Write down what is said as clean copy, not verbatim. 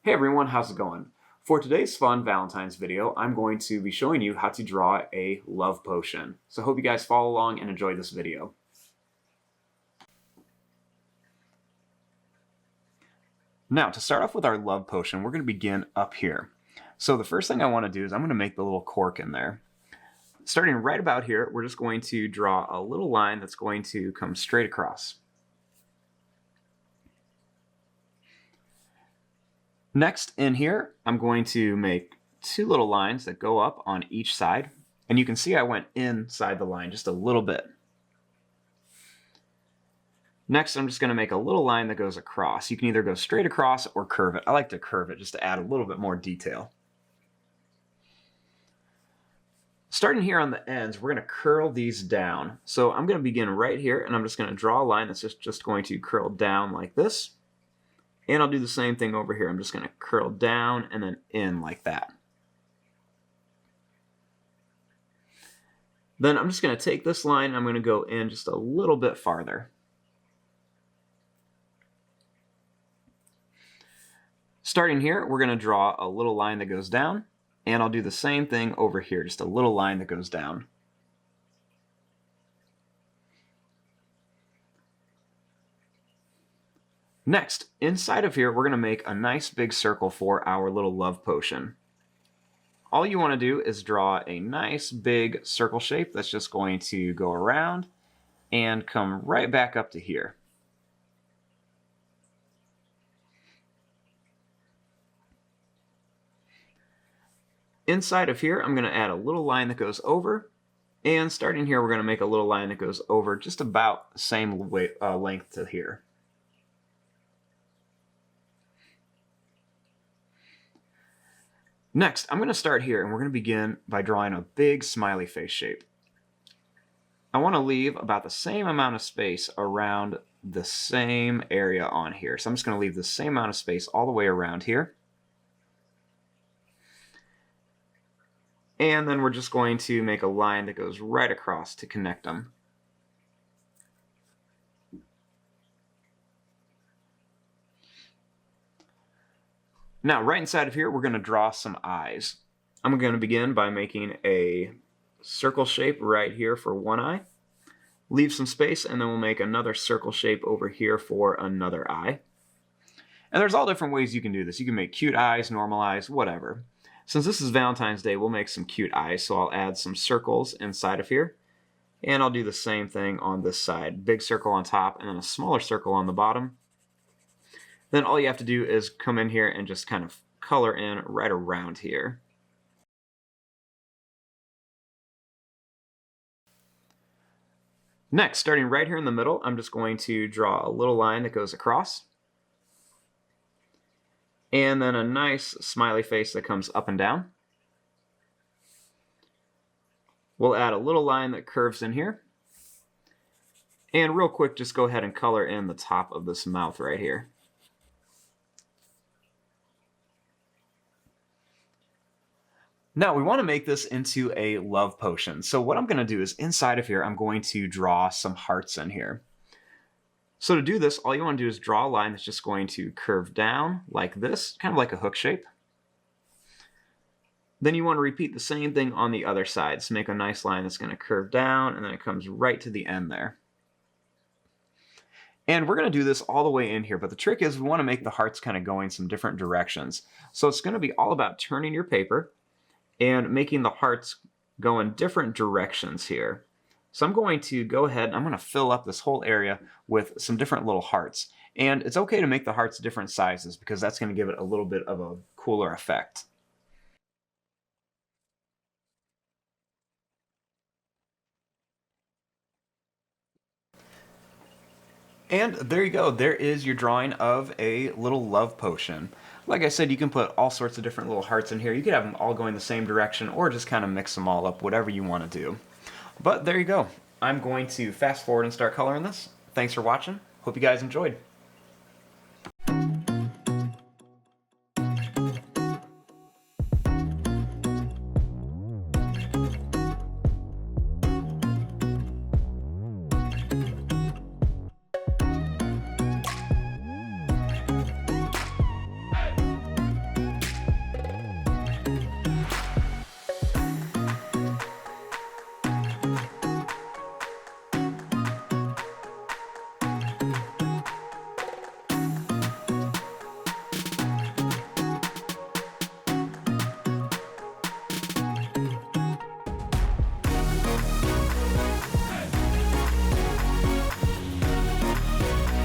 Hey everyone, how's it going? For today's fun Valentine's video, I'm going to be showing you how to draw a love potion. So I hope you guys follow along and enjoy this video. Now, to start off with our love potion, we're going to begin up here. So the first thing I want to do is I'm going to make the little cork in there. Starting right about here, we're just going to draw a little line that's going to come straight across. Next, in here, I'm going to make two little lines that go up on each side. And you can see I went inside the line just a little bit. Next, I'm just going to make a little line that goes across. You can either go straight across or curve it. I like to curve it just to add a little bit more detail. Starting here on the ends, we're going to curl these down. So I'm going to begin right here, and I'm just going to draw a line that's just going to curl down like this. And I'll do the same thing over here. I'm just going to curl down and then in like that. Then I'm just going to take this line and I'm going to go in just a little bit farther. Starting here, we're going to draw a little line that goes down. And I'll do the same thing over here, just a little line that goes down. Next, inside of here, we're going to make a nice big circle for our little love potion. All you want to do is draw a nice big circle shape that's just going to go around and come right back up to here. Inside of here, I'm going to add a little line that goes over. And starting here, we're going to make a little line that goes over just about the same length to here. Next, I'm going to start here, and we're going to begin by drawing a big smiley face shape. I want to leave about the same amount of space around the same area on here. So I'm just going to leave the same amount of space all the way around here. And then we're just going to make a line that goes right across to connect them. Now, right inside of here, we're going to draw some eyes. I'm going to begin by making a circle shape right here for one eye. Leave some space, and then we'll make another circle shape over here for another eye. And there's all different ways you can do this. You can make cute eyes, normal eyes, whatever. Since this is Valentine's Day, we'll make some cute eyes, so I'll add some circles inside of here. And I'll do the same thing on this side. Big circle on top, and then a smaller circle on the bottom. Then all you have to do is come in here and just kind of color in right around here. Next, starting right here in the middle, I'm just going to draw a little line that goes across. And then a nice smiley face that comes up and down. We'll add a little line that curves in here. And real quick, just go ahead and color in the top of this mouth right here. Now we want to make this into a love potion. So what I'm going to do is inside of here, I'm going to draw some hearts in here. So to do this, all you want to do is draw a line that's just going to curve down like this, kind of like a hook shape. Then you want to repeat the same thing on the other side. So make a nice line that's going to curve down, and then it comes right to the end there. And we're going to do this all the way in here, but the trick is we want to make the hearts kind of going some different directions. So it's going to be all about turning your paper and making the hearts go in different directions here. So I'm going to go ahead and I'm going to fill up this whole area with some different little hearts. And it's okay to make the hearts different sizes because that's going to give it a little bit of a cooler effect. And there you go. There is your drawing of a little love potion. Like I said, you can put all sorts of different little hearts in here. You could have them all going the same direction or just kind of mix them all up, whatever you want to do. But there you go. I'm going to fast forward and start coloring this. Thanks for watching. Hope you guys enjoyed.